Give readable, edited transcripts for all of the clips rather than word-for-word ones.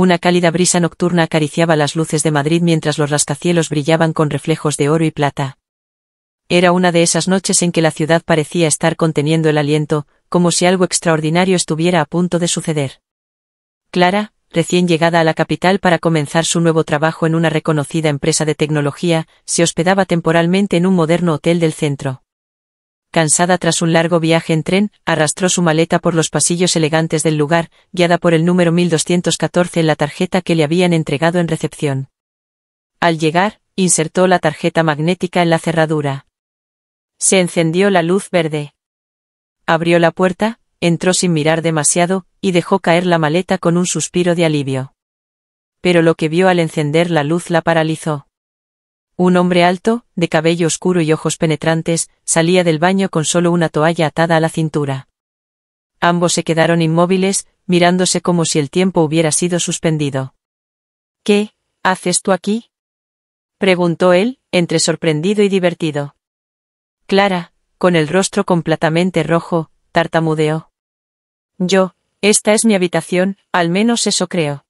Una cálida brisa nocturna acariciaba las luces de Madrid mientras los rascacielos brillaban con reflejos de oro y plata. Era una de esas noches en que la ciudad parecía estar conteniendo el aliento, como si algo extraordinario estuviera a punto de suceder. Clara, recién llegada a la capital para comenzar su nuevo trabajo en una reconocida empresa de tecnología, se hospedaba temporalmente en un moderno hotel del centro. Cansada tras un largo viaje en tren, arrastró su maleta por los pasillos elegantes del lugar, guiada por el número 1214 en la tarjeta que le habían entregado en recepción. Al llegar, insertó la tarjeta magnética en la cerradura. Se encendió la luz verde. Abrió la puerta, entró sin mirar demasiado, y dejó caer la maleta con un suspiro de alivio. Pero lo que vio al encender la luz la paralizó. Un hombre alto, de cabello oscuro y ojos penetrantes, salía del baño con solo una toalla atada a la cintura. Ambos se quedaron inmóviles, mirándose como si el tiempo hubiera sido suspendido. —¿Qué haces tú aquí? —preguntó él, entre sorprendido y divertido. Clara, con el rostro completamente rojo, tartamudeó. Esta es mi habitación, al menos eso creo.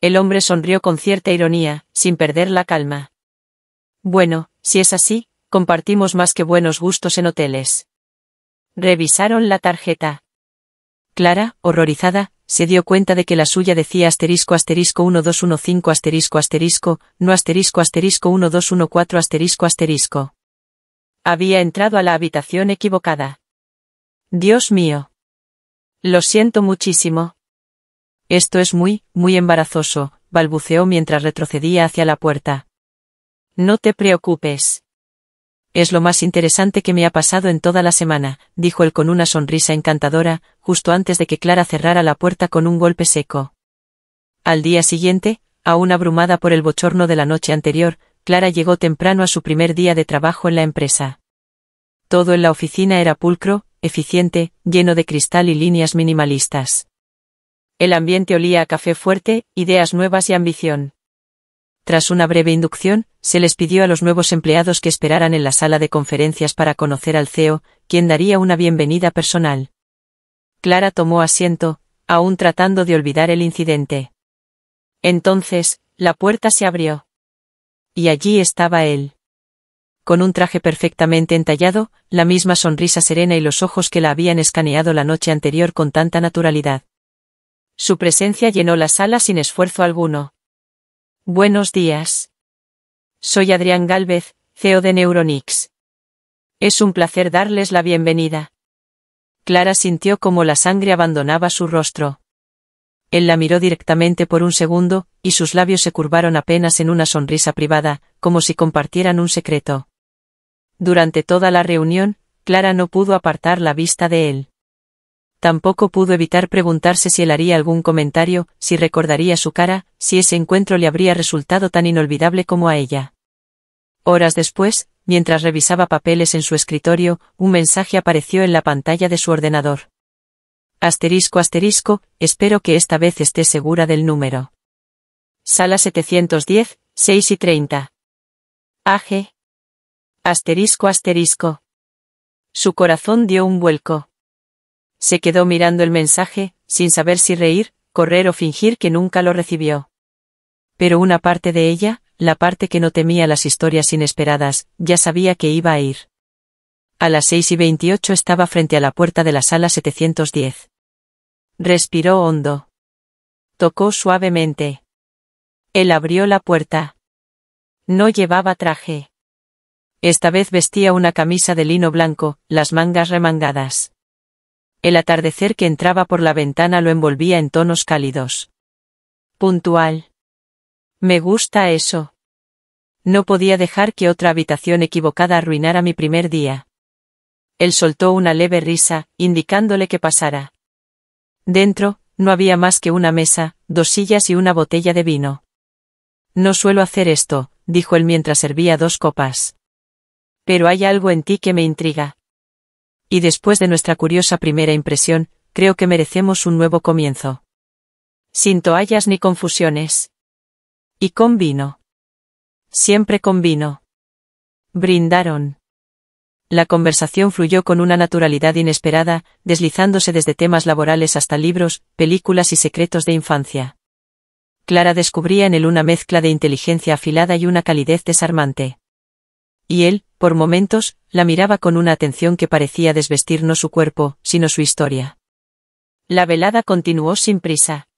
El hombre sonrió con cierta ironía, sin perder la calma. Bueno, si es así, compartimos más que buenos gustos en hoteles. Revisaron la tarjeta. Clara, horrorizada, se dio cuenta de que la suya decía *1215*, no *1214*. Había entrado a la habitación equivocada. Dios mío. Lo siento muchísimo. Esto es muy embarazoso, balbuceó mientras retrocedía hacia la puerta. No te preocupes. Es lo más interesante que me ha pasado en toda la semana, dijo él con una sonrisa encantadora, justo antes de que Clara cerrara la puerta con un golpe seco. Al día siguiente, aún abrumada por el bochorno de la noche anterior, Clara llegó temprano a su primer día de trabajo en la empresa. Todo en la oficina era pulcro, eficiente, lleno de cristal y líneas minimalistas. El ambiente olía a café fuerte, ideas nuevas y ambición. Tras una breve inducción, se les pidió a los nuevos empleados que esperaran en la sala de conferencias para conocer al CEO, quien daría una bienvenida personal. Clara tomó asiento, aún tratando de olvidar el incidente. Entonces, la puerta se abrió. Y allí estaba él. Con un traje perfectamente entallado, la misma sonrisa serena y los ojos que la habían escaneado la noche anterior con tanta naturalidad. Su presencia llenó la sala sin esfuerzo alguno. Buenos días. Soy Adrián Gálvez, CEO de Neuronix. Es un placer darles la bienvenida. Clara sintió como la sangre abandonaba su rostro. Él la miró directamente por un segundo, y sus labios se curvaron apenas en una sonrisa privada, como si compartieran un secreto. Durante toda la reunión, Clara no pudo apartar la vista de él. Tampoco pudo evitar preguntarse si él haría algún comentario, si recordaría su cara, si ese encuentro le habría resultado tan inolvidable como a ella. Horas después, mientras revisaba papeles en su escritorio, un mensaje apareció en la pantalla de su ordenador. ***, espero que esta vez esté segura del número. Sala 710, 6:30. AG. ***. Su corazón dio un vuelco. Se quedó mirando el mensaje, sin saber si reír, correr o fingir que nunca lo recibió. Pero una parte de ella, la parte que no temía las historias inesperadas, ya sabía que iba a ir. A las 6:28 estaba frente a la puerta de la sala 710. Respiró hondo. Tocó suavemente. Él abrió la puerta. No llevaba traje. Esta vez vestía una camisa de lino blanco, las mangas remangadas. El atardecer que entraba por la ventana lo envolvía en tonos cálidos. Puntual. Me gusta eso. No podía dejar que otra habitación equivocada arruinara mi primer día. Él soltó una leve risa, indicándole que pasara. Dentro, no había más que una mesa, 2 sillas y una botella de vino. No suelo hacer esto, dijo él mientras servía 2 copas. Pero hay algo en ti que me intriga. Y después de nuestra curiosa primera impresión, creo que merecemos un nuevo comienzo. Sin toallas ni confusiones. Y con vino. Siempre con vino. Brindaron. La conversación fluyó con una naturalidad inesperada, deslizándose desde temas laborales hasta libros, películas y secretos de infancia. Clara descubría en él una mezcla de inteligencia afilada y una calidez desarmante. Y él, por momentos, la miraba con una atención que parecía desvestir no su cuerpo, sino su historia. La velada continuó sin prisa.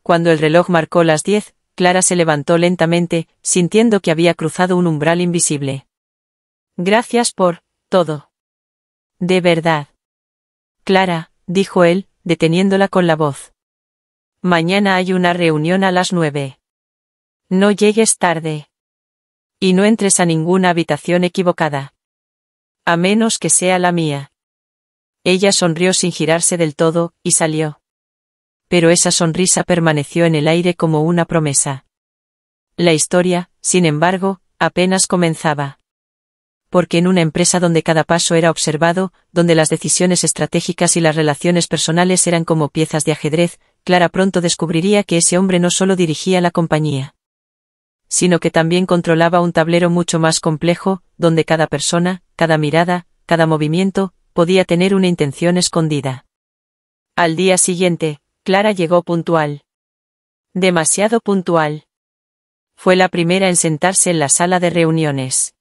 Cuando el reloj marcó las 10, Clara se levantó lentamente, sintiendo que había cruzado un umbral invisible. Gracias por todo. De verdad. Clara, dijo él, deteniéndola con la voz. Mañana hay una reunión a las 9. No llegues tarde. Y no entres a ninguna habitación equivocada. A menos que sea la mía. Ella sonrió sin girarse del todo, y salió. Pero esa sonrisa permaneció en el aire como una promesa. La historia, sin embargo, apenas comenzaba. Porque en una empresa donde cada paso era observado, donde las decisiones estratégicas y las relaciones personales eran como piezas de ajedrez, Clara pronto descubriría que ese hombre no solo dirigía la compañía, sino que también controlaba un tablero mucho más complejo, donde cada persona, cada mirada, cada movimiento, podía tener una intención escondida. Al día siguiente, Clara llegó puntual. Demasiado puntual. Fue la primera en sentarse en la sala de reuniones.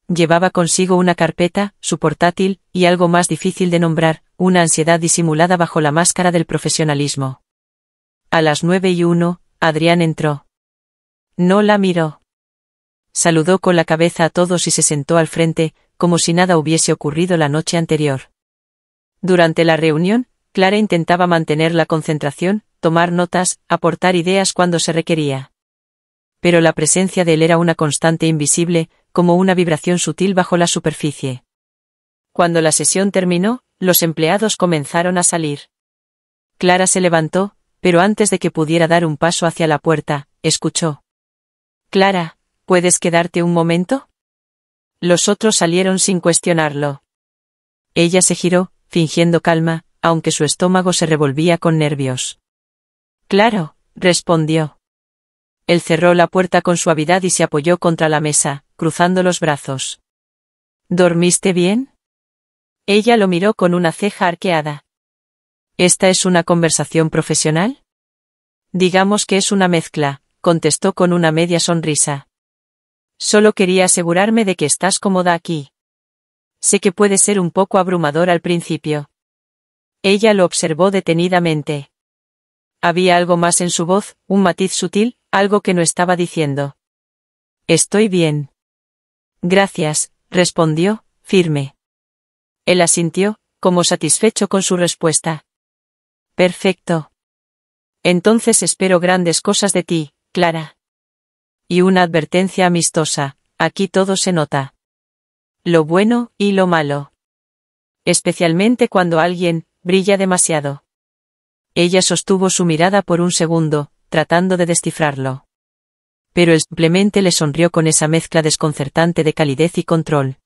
Llevaba consigo una carpeta, su portátil, y algo más difícil de nombrar, una ansiedad disimulada bajo la máscara del profesionalismo. A las 9:01, Adrián entró. No la miró. Saludó con la cabeza a todos y se sentó al frente, como si nada hubiese ocurrido la noche anterior. Durante la reunión, Clara intentaba mantener la concentración, tomar notas, aportar ideas cuando se requería. Pero la presencia de él era una constante invisible, como una vibración sutil bajo la superficie. Cuando la sesión terminó, los empleados comenzaron a salir. Clara se levantó, pero antes de que pudiera dar un paso hacia la puerta, escuchó. Clara, ¿puedes quedarte un momento? Los otros salieron sin cuestionarlo. Ella se giró, fingiendo calma, aunque su estómago se revolvía con nervios. Claro, respondió. Él cerró la puerta con suavidad y se apoyó contra la mesa, cruzando los brazos. ¿Dormiste bien? Ella lo miró con una ceja arqueada. ¿Esta es una conversación profesional? Digamos que es una mezcla, contestó con una media sonrisa. Solo quería asegurarme de que estás cómoda aquí. Sé que puede ser un poco abrumador al principio. Ella lo observó detenidamente. Había algo más en su voz, un matiz sutil, algo que no estaba diciendo. Estoy bien. Gracias, respondió, firme. Él asintió, como satisfecho con su respuesta. Perfecto. Entonces espero grandes cosas de ti, Clara. Y una advertencia amistosa, aquí todo se nota. Lo bueno y lo malo. Especialmente cuando alguien brilla demasiado. Ella sostuvo su mirada por un segundo, tratando de descifrarlo. Pero él simplemente le sonrió con esa mezcla desconcertante de calidez y control.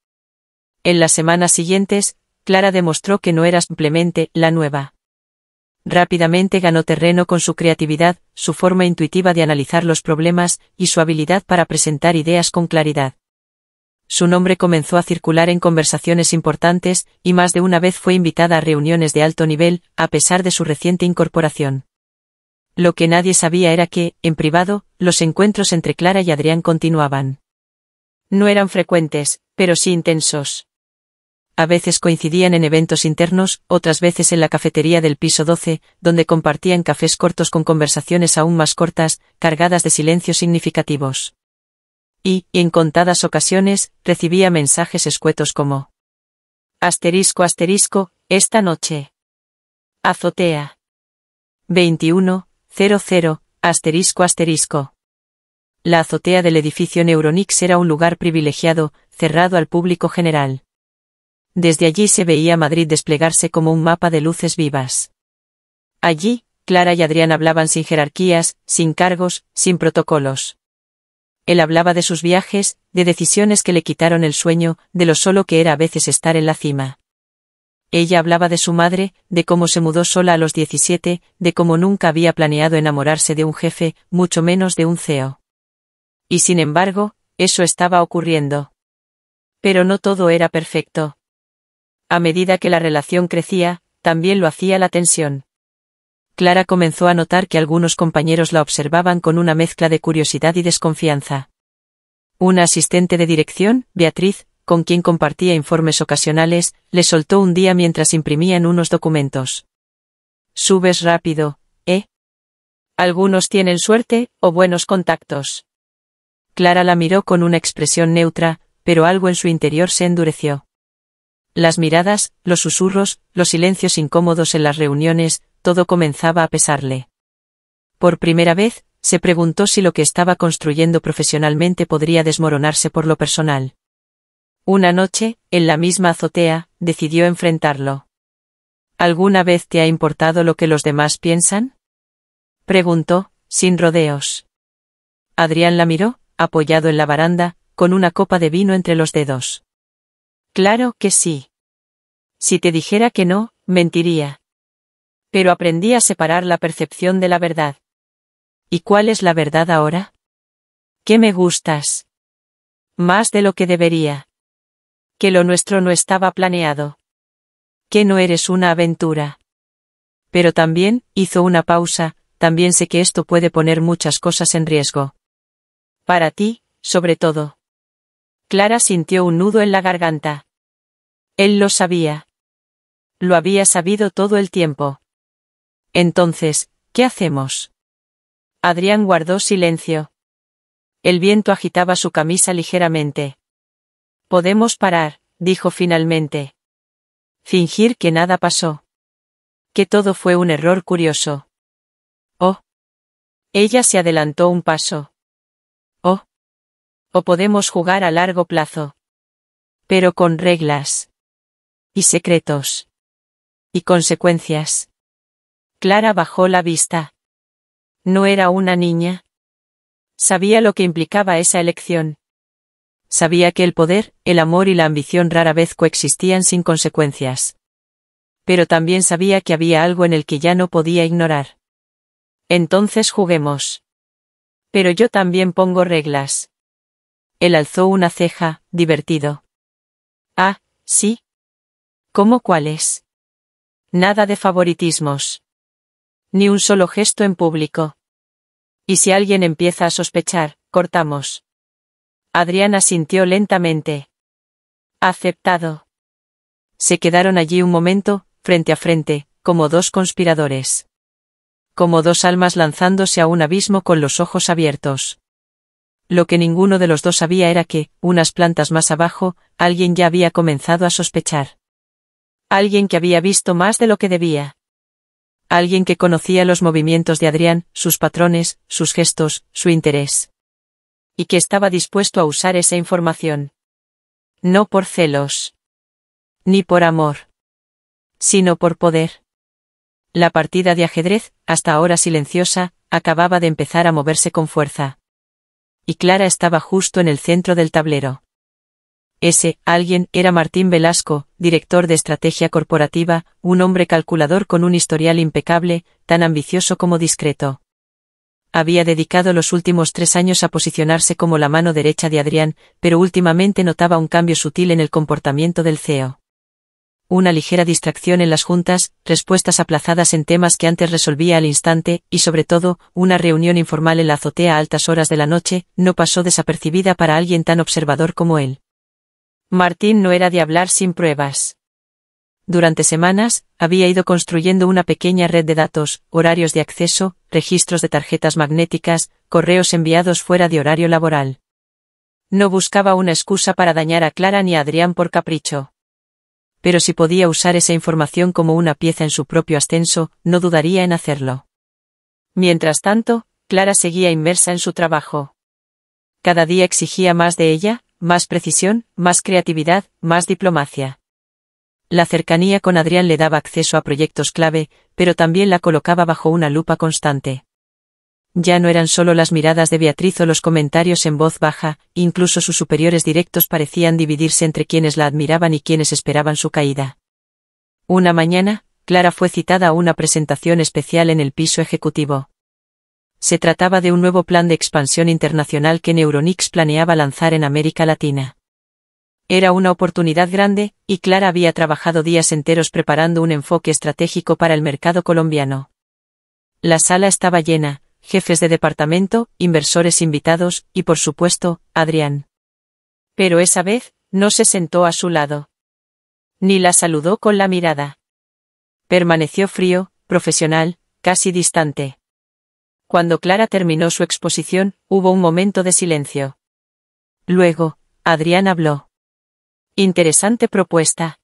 En las semanas siguientes, Clara demostró que no era simplemente la nueva. Rápidamente ganó terreno con su creatividad, su forma intuitiva de analizar los problemas, y su habilidad para presentar ideas con claridad. Su nombre comenzó a circular en conversaciones importantes, y más de una vez fue invitada a reuniones de alto nivel, a pesar de su reciente incorporación. Lo que nadie sabía era que, en privado, los encuentros entre Clara y Adrián continuaban. No eran frecuentes, pero sí intensos. A veces coincidían en eventos internos, otras veces en la cafetería del piso 12, donde compartían cafés cortos con conversaciones aún más cortas, cargadas de silencios significativos. Y, en contadas ocasiones, recibía mensajes escuetos como: esta noche. Azotea. 21:00, La azotea del edificio Neuronix era un lugar privilegiado, cerrado al público general. Desde allí se veía Madrid desplegarse como un mapa de luces vivas. Allí, Clara y Adrián hablaban sin jerarquías, sin cargos, sin protocolos. Él hablaba de sus viajes, de decisiones que le quitaron el sueño, de lo solo que era a veces estar en la cima. Ella hablaba de su madre, de cómo se mudó sola a los 17, de cómo nunca había planeado enamorarse de un jefe, mucho menos de un CEO. Y sin embargo, eso estaba ocurriendo. Pero no todo era perfecto. A medida que la relación crecía, también lo hacía la tensión. Clara comenzó a notar que algunos compañeros la observaban con una mezcla de curiosidad y desconfianza. Una asistente de dirección, Beatriz, con quien compartía informes ocasionales, le soltó un día mientras imprimían unos documentos. «Subes rápido, ¿eh? Algunos tienen suerte, o buenos contactos». Clara la miró con una expresión neutra, pero algo en su interior se endureció. Las miradas, los susurros, los silencios incómodos en las reuniones, todo comenzaba a pesarle. Por primera vez, se preguntó si lo que estaba construyendo profesionalmente podría desmoronarse por lo personal. Una noche, en la misma azotea, decidió enfrentarlo. ¿Alguna vez te ha importado lo que los demás piensan?, preguntó, sin rodeos. Adrián la miró, apoyado en la baranda, con una copa de vino entre los dedos. Claro que sí. Si te dijera que no, mentiría. Pero aprendí a separar la percepción de la verdad. ¿Y cuál es la verdad ahora? Que me gustas. Más de lo que debería. Que lo nuestro no estaba planeado. Que no eres una aventura. Pero también, hizo una pausa, también sé que esto puede poner muchas cosas en riesgo. Para ti, sobre todo. Clara sintió un nudo en la garganta. Él lo sabía. Lo había sabido todo el tiempo. Entonces, ¿qué hacemos? Adrián guardó silencio. El viento agitaba su camisa ligeramente. Podemos parar, dijo finalmente. Fingir que nada pasó. Que todo fue un error curioso. Oh. Ella se adelantó un paso. Oh. O podemos jugar a largo plazo. Pero con reglas. Y secretos. Y consecuencias. Clara bajó la vista. No era una niña. Sabía lo que implicaba esa elección. Sabía que el poder, el amor y la ambición rara vez coexistían sin consecuencias. Pero también sabía que había algo en el que ya no podía ignorar. Entonces juguemos. Pero yo también pongo reglas. Él alzó una ceja, divertido. Ah, ¿sí? ¿Cómo cuáles? Nada de favoritismos. Ni un solo gesto en público. Y si alguien empieza a sospechar, cortamos. Adrián asintió lentamente. Aceptado. Se quedaron allí un momento, frente a frente, como dos conspiradores. Como dos almas lanzándose a un abismo con los ojos abiertos. Lo que ninguno de los dos sabía era que, unas plantas más abajo, alguien ya había comenzado a sospechar. Alguien que había visto más de lo que debía. Alguien que conocía los movimientos de Adrián, sus patrones, sus gestos, su interés. Y que estaba dispuesto a usar esa información. No por celos. Ni por amor. Sino por poder. La partida de ajedrez, hasta ahora silenciosa, acababa de empezar a moverse con fuerza. Y Clara estaba justo en el centro del tablero. Ese alguien era Martín Velasco, director de estrategia corporativa, un hombre calculador con un historial impecable, tan ambicioso como discreto. Había dedicado los últimos 3 años a posicionarse como la mano derecha de Adrián, pero últimamente notaba un cambio sutil en el comportamiento del CEO. Una ligera distracción en las juntas, respuestas aplazadas en temas que antes resolvía al instante, y sobre todo, una reunión informal en la azotea a altas horas de la noche, no pasó desapercibida para alguien tan observador como él. Martín no era de hablar sin pruebas. Durante semanas, había ido construyendo una pequeña red de datos, horarios de acceso, registros de tarjetas magnéticas, correos enviados fuera de horario laboral. No buscaba una excusa para dañar a Clara ni a Adrián por capricho. Pero si podía usar esa información como una pieza en su propio ascenso, no dudaría en hacerlo. Mientras tanto, Clara seguía inmersa en su trabajo. Cada día exigía más de ella, más precisión, más creatividad, más diplomacia. La cercanía con Adrián le daba acceso a proyectos clave, pero también la colocaba bajo una lupa constante. Ya no eran solo las miradas de Beatriz o los comentarios en voz baja, incluso sus superiores directos parecían dividirse entre quienes la admiraban y quienes esperaban su caída. Una mañana, Clara fue citada a una presentación especial en el piso ejecutivo. Se trataba de un nuevo plan de expansión internacional que Neuronix planeaba lanzar en América Latina. Era una oportunidad grande, y Clara había trabajado días enteros preparando un enfoque estratégico para el mercado colombiano. La sala estaba llena, jefes de departamento, inversores invitados, y por supuesto, Adrián. Pero esa vez, no se sentó a su lado. Ni la saludó con la mirada. Permaneció frío, profesional, casi distante. Cuando Clara terminó su exposición, hubo un momento de silencio. Luego, Adrián habló. Interesante propuesta.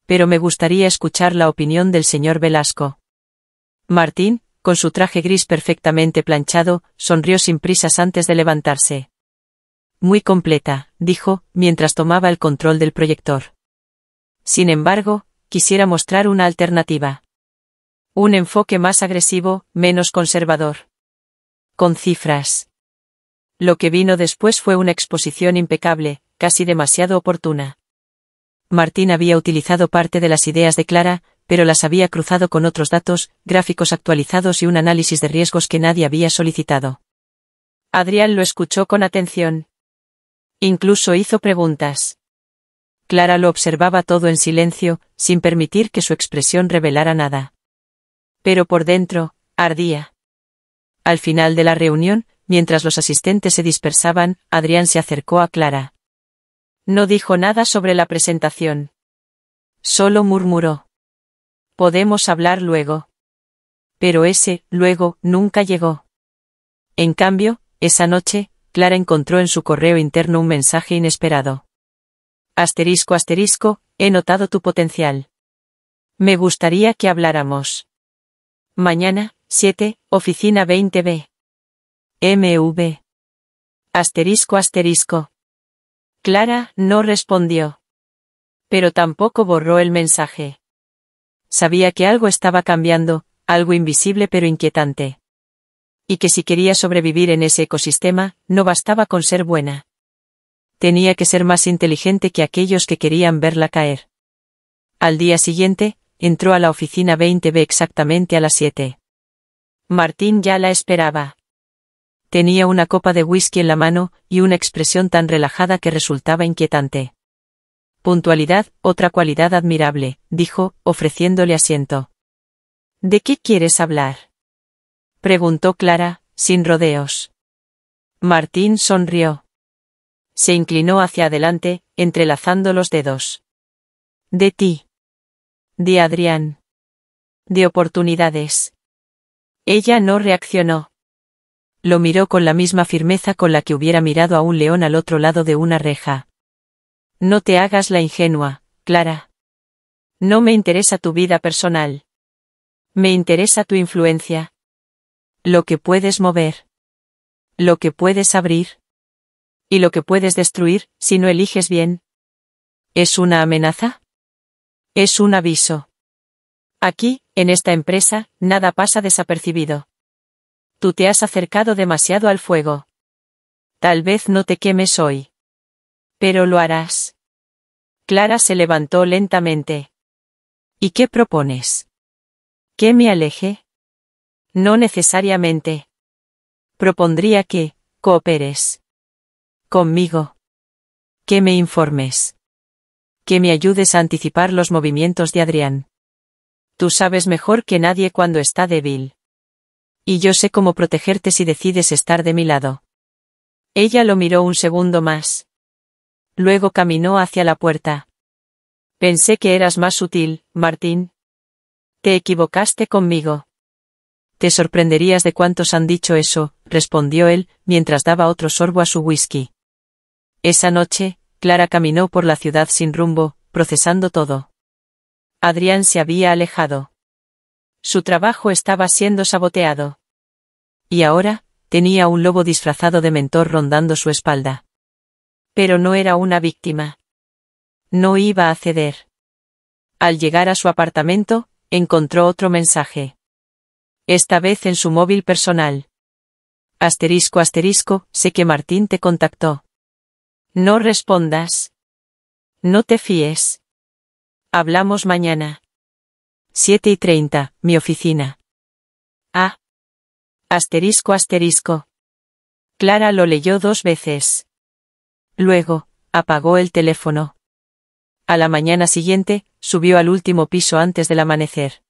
Pero me gustaría escuchar la opinión del señor Velasco. Martín, con su traje gris perfectamente planchado, sonrió sin prisas antes de levantarse. Muy completa, dijo, mientras tomaba el control del proyector. Sin embargo, quisiera mostrar una alternativa. Un enfoque más agresivo, menos conservador. Con cifras. Lo que vino después fue una exposición impecable, casi demasiado oportuna. Martín había utilizado parte de las ideas de Clara, pero las había cruzado con otros datos, gráficos actualizados y un análisis de riesgos que nadie había solicitado. Adrián lo escuchó con atención. Incluso hizo preguntas. Clara lo observaba todo en silencio, sin permitir que su expresión revelara nada. Pero por dentro, ardía. Al final de la reunión, mientras los asistentes se dispersaban, Adrián se acercó a Clara. No dijo nada sobre la presentación. Solo murmuró. Podemos hablar luego. Pero ese, luego, nunca llegó. En cambio, esa noche, Clara encontró en su correo interno un mensaje inesperado. ***, he notado tu potencial. Me gustaría que habláramos. Mañana, 7, oficina 20B. MV. ***. Clara no respondió. Pero tampoco borró el mensaje. Sabía que algo estaba cambiando, algo invisible pero inquietante. Y que si quería sobrevivir en ese ecosistema, no bastaba con ser buena. Tenía que ser más inteligente que aquellos que querían verla caer. Al día siguiente, entró a la oficina 20B exactamente a las 7. Martín ya la esperaba. Tenía una copa de whisky en la mano, y una expresión tan relajada que resultaba inquietante. Puntualidad, otra cualidad admirable, dijo, ofreciéndole asiento. ¿De qué quieres hablar?, preguntó Clara, sin rodeos. Martín sonrió. Se inclinó hacia adelante, entrelazando los dedos. De ti. De Adrián. De oportunidades. Ella no reaccionó. Lo miró con la misma firmeza con la que hubiera mirado a un león al otro lado de una reja. No te hagas la ingenua, Clara. No me interesa tu vida personal. Me interesa tu influencia. Lo que puedes mover. Lo que puedes abrir. Y lo que puedes destruir, si no eliges bien. ¿Es una amenaza? Es un aviso. Aquí, en esta empresa, nada pasa desapercibido. Tú te has acercado demasiado al fuego. Tal vez no te quemes hoy. Pero lo harás. Clara se levantó lentamente. ¿Y qué propones? ¿Que me aleje? No necesariamente. Propondría que cooperes conmigo. Que me informes. Que me ayudes a anticipar los movimientos de Adrián. Tú sabes mejor que nadie cuando está débil. Y yo sé cómo protegerte si decides estar de mi lado. Ella lo miró un segundo más. Luego caminó hacia la puerta. Pensé que eras más sutil, Martín. Te equivocaste conmigo. Te sorprenderías de cuántos han dicho eso, respondió él, mientras daba otro sorbo a su whisky. Esa noche, Clara caminó por la ciudad sin rumbo, procesando todo. Adrián se había alejado. Su trabajo estaba siendo saboteado. Y ahora, tenía un lobo disfrazado de mentor rondando su espalda. Pero no era una víctima. No iba a ceder. Al llegar a su apartamento, encontró otro mensaje. Esta vez en su móvil personal. ***, sé que Martín te contactó. No respondas. No te fíes. Hablamos mañana. 7:30, mi oficina. Ah. ***. Clara lo leyó 2 veces. Luego, apagó el teléfono. A la mañana siguiente, subió al último piso antes del amanecer.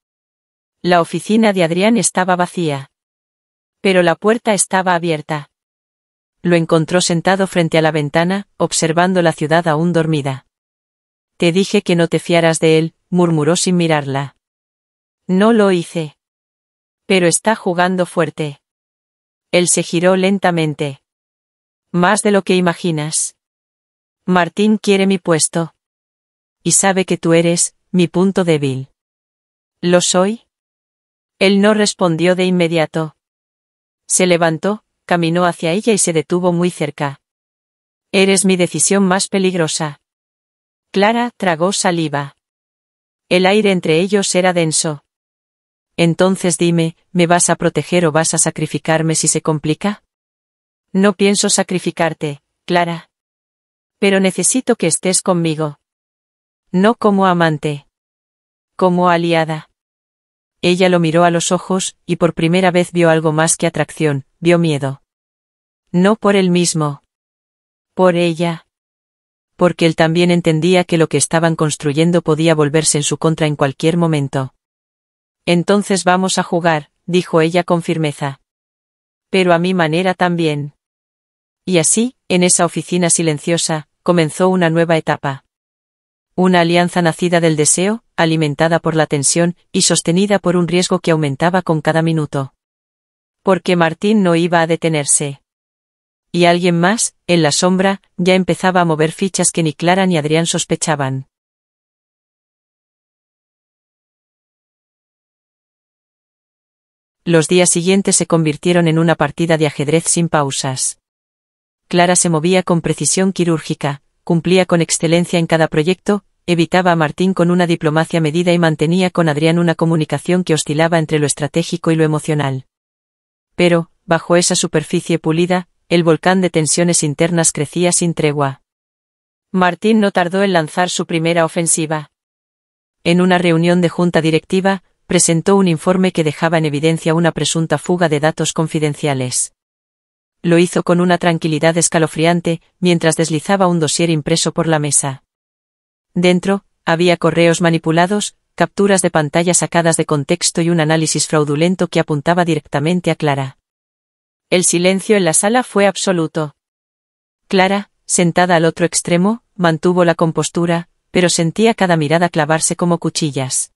La oficina de Adrián estaba vacía. Pero la puerta estaba abierta. Lo encontró sentado frente a la ventana, observando la ciudad aún dormida. Te dije que no te fiaras de él, murmuró sin mirarla. No lo hice. Pero está jugando fuerte. Él se giró lentamente. Más de lo que imaginas. Martín quiere mi puesto. Y sabe que tú eres mi punto débil. ¿Lo soy? Él no respondió de inmediato. Se levantó, caminó hacia ella y se detuvo muy cerca. Eres mi decisión más peligrosa. Clara tragó saliva. El aire entre ellos era denso. Entonces dime, ¿me vas a proteger o vas a sacrificarme si se complica? No pienso sacrificarte, Clara. Pero necesito que estés conmigo. No como amante. Como aliada. Ella lo miró a los ojos, y por primera vez vio algo más que atracción, vio miedo. No por él mismo. Por ella. Porque él también entendía que lo que estaban construyendo podía volverse en su contra en cualquier momento. Entonces vamos a jugar, dijo ella con firmeza. Pero a mi manera también. Y así, en esa oficina silenciosa, comenzó una nueva etapa. Una alianza nacida del deseo, alimentada por la tensión, y sostenida por un riesgo que aumentaba con cada minuto. Porque Martín no iba a detenerse. Y alguien más, en la sombra, ya empezaba a mover fichas que ni Clara ni Adrián sospechaban. Los días siguientes se convirtieron en una partida de ajedrez sin pausas. Clara se movía con precisión quirúrgica, cumplía con excelencia en cada proyecto, evitaba a Martín con una diplomacia medida y mantenía con Adrián una comunicación que oscilaba entre lo estratégico y lo emocional. Pero, bajo esa superficie pulida, el volcán de tensiones internas crecía sin tregua. Martín no tardó en lanzar su primera ofensiva. En una reunión de junta directiva, presentó un informe que dejaba en evidencia una presunta fuga de datos confidenciales. Lo hizo con una tranquilidad escalofriante, mientras deslizaba un dossier impreso por la mesa. Dentro, había correos manipulados, capturas de pantalla sacadas de contexto y un análisis fraudulento que apuntaba directamente a Clara. El silencio en la sala fue absoluto. Clara, sentada al otro extremo, mantuvo la compostura, pero sentía cada mirada clavarse como cuchillas.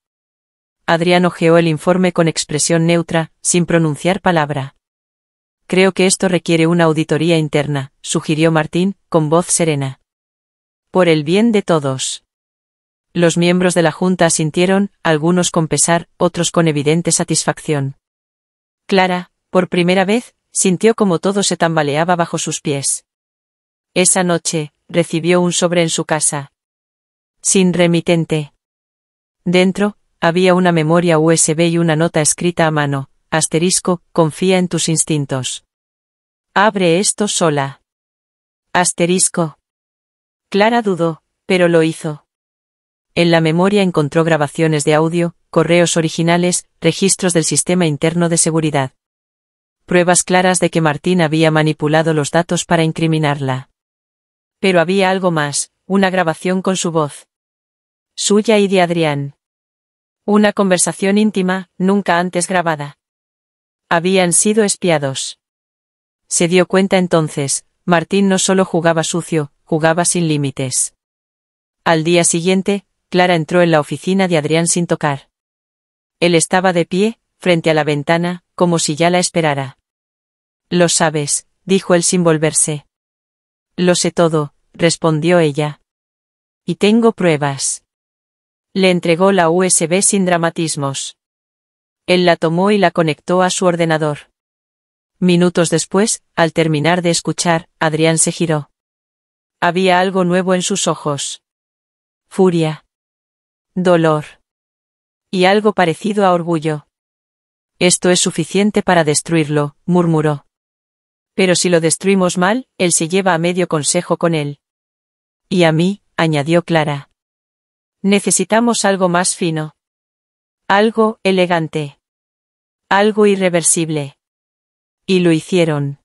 Adrián hojeó el informe con expresión neutra, sin pronunciar palabra. Creo que esto requiere una auditoría interna, sugirió Martín, con voz serena. Por el bien de todos. Los miembros de la junta asintieron, algunos con pesar, otros con evidente satisfacción. Clara, por primera vez, sintió como todo se tambaleaba bajo sus pies. Esa noche, recibió un sobre en su casa. Sin remitente. Dentro, había una memoria USB y una nota escrita a mano, asterisco, confía en tus instintos. Abre esto sola. Asterisco. Clara dudó, pero lo hizo. En la memoria encontró grabaciones de audio, correos originales, registros del sistema interno de seguridad. Pruebas claras de que Martín había manipulado los datos para incriminarla. Pero había algo más, una grabación con su voz. Suya y de Adrián. Una conversación íntima, nunca antes grabada. Habían sido espiados. Se dio cuenta entonces, Martín no solo jugaba sucio, jugaba sin límites. Al día siguiente, Clara entró en la oficina de Adrián sin tocar. Él estaba de pie, frente a la ventana, como si ya la esperara. Lo sabes, dijo él sin volverse. Lo sé todo, respondió ella. Y tengo pruebas. Le entregó la USB sin dramatismos. Él la tomó y la conectó a su ordenador. Minutos después, al terminar de escuchar, Adrián se giró. Había algo nuevo en sus ojos. Furia. Dolor. Y algo parecido a orgullo. Esto es suficiente para destruirlo, murmuró. Pero si lo destruimos mal, él se lleva a medio consejo con él. Y a mí, añadió Clara. Necesitamos algo más fino. Algo elegante. Algo irreversible. Y lo hicieron.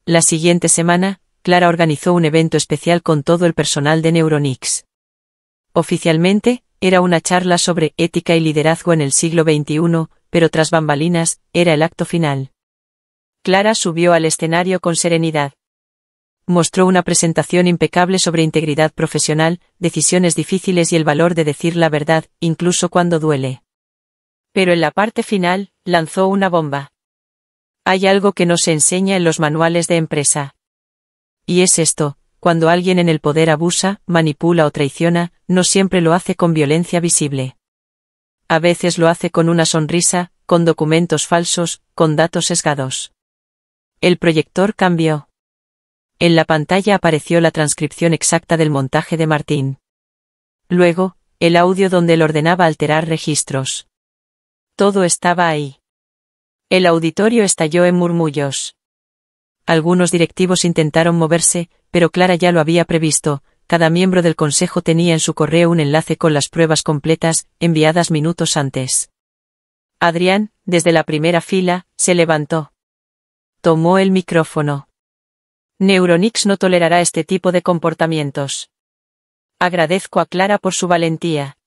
La siguiente semana, Clara organizó un evento especial con todo el personal de Neuronix. Oficialmente, era una charla sobre ética y liderazgo en el siglo XXI, pero tras bambalinas, era el acto final. Clara subió al escenario con serenidad. Mostró una presentación impecable sobre integridad profesional, decisiones difíciles y el valor de decir la verdad, incluso cuando duele. Pero en la parte final, lanzó una bomba. Hay algo que no se enseña en los manuales de empresa. Y es esto: cuando alguien en el poder abusa, manipula o traiciona, no siempre lo hace con violencia visible. A veces lo hace con una sonrisa, con documentos falsos, con datos sesgados. El proyector cambió. En la pantalla apareció la transcripción exacta del montaje de Martín. Luego, el audio donde él ordenaba alterar registros. Todo estaba ahí. El auditorio estalló en murmullos. Algunos directivos intentaron moverse, pero Clara ya lo había previsto. Cada miembro del consejo tenía en su correo un enlace con las pruebas completas, enviadas minutos antes. Adrián, desde la primera fila, se levantó. Tomó el micrófono. Neuronix no tolerará este tipo de comportamientos. Agradezco a Clara por su valentía.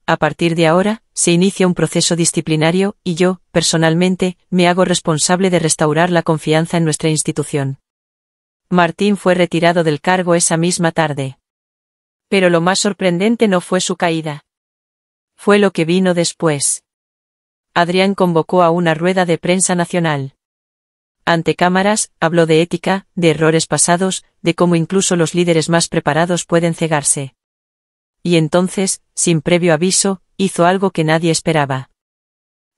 A partir de ahora, se inicia un proceso disciplinario, y yo, personalmente, me hago responsable de restaurar la confianza en nuestra institución. Martín fue retirado del cargo esa misma tarde. Pero lo más sorprendente no fue su caída. Fue lo que vino después. Adrián convocó a una rueda de prensa nacional. Ante cámaras, habló de ética, de errores pasados, de cómo incluso los líderes más preparados pueden cegarse. Y entonces, sin previo aviso, hizo algo que nadie esperaba.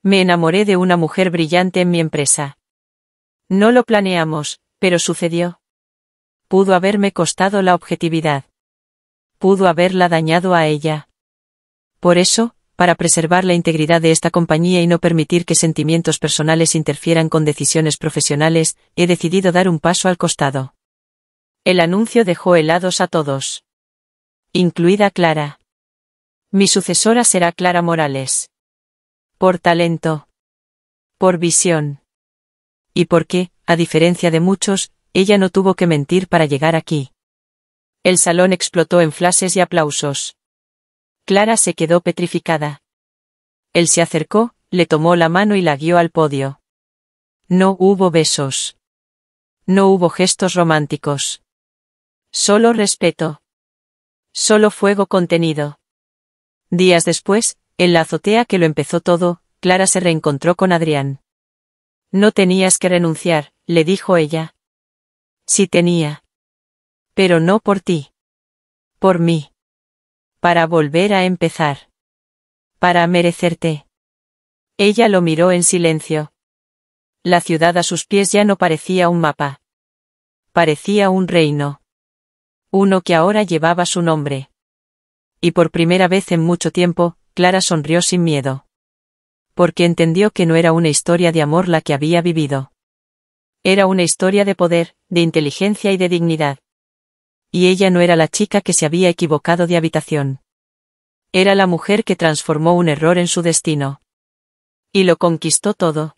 Me enamoré de una mujer brillante en mi empresa. No lo planeamos, pero sucedió. Pudo haberme costado la objetividad. Pudo haberla dañado a ella. Por eso, para preservar la integridad de esta compañía y no permitir que sentimientos personales interfieran con decisiones profesionales, he decidido dar un paso al costado. El anuncio dejó helados a todos. Incluida Clara. Mi sucesora será Clara Morales. Por talento. Por visión. Y porque, a diferencia de muchos, ella no tuvo que mentir para llegar aquí. El salón explotó en flashes y aplausos. Clara se quedó petrificada. Él se acercó, le tomó la mano y la guió al podio. No hubo besos. No hubo gestos románticos. Solo respeto. Solo fuego contenido. Días después, en la azotea que lo empezó todo, Clara se reencontró con Adrián. No tenías que renunciar, le dijo ella. Sí tenía. Pero no por ti. Por mí. Para volver a empezar. Para merecerte. Ella lo miró en silencio. La ciudad a sus pies ya no parecía un mapa. Parecía un reino. Uno que ahora llevaba su nombre. Y por primera vez en mucho tiempo, Clara sonrió sin miedo. Porque entendió que no era una historia de amor la que había vivido. Era una historia de poder, de inteligencia y de dignidad. Y ella no era la chica que se había equivocado de habitación. Era la mujer que transformó un error en su destino. Y lo conquistó todo.